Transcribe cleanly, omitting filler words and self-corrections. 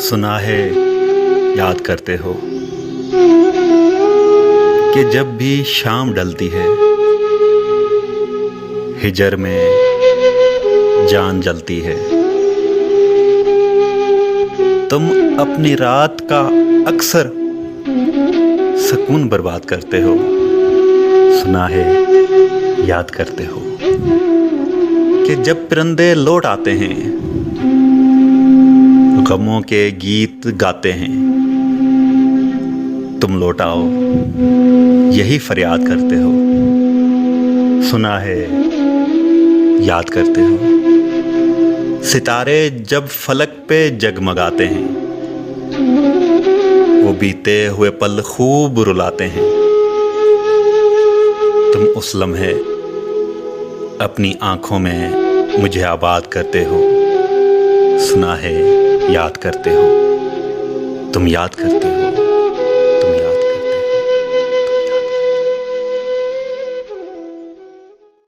सुना है, याद करते हो कि जब भी शाम ढलती है हिजर में जान जलती है। तुम अपनी रात का अक्सर सुकून बर्बाद करते हो। सुना है, याद करते हो कि जब परिंदे लौट आते हैं गमों के गीत गाते हैं, तुम लौट आओ यही फरियाद करते हो। सुना है, याद करते हो सितारे जब फलक पे जगमगाते हैं, वो बीते हुए पल खूब रुलाते हैं। तुम उस लम्हे अपनी आंखों में मुझे आबाद करते हो। सुना है, याद करते हो, तुम याद करते हो।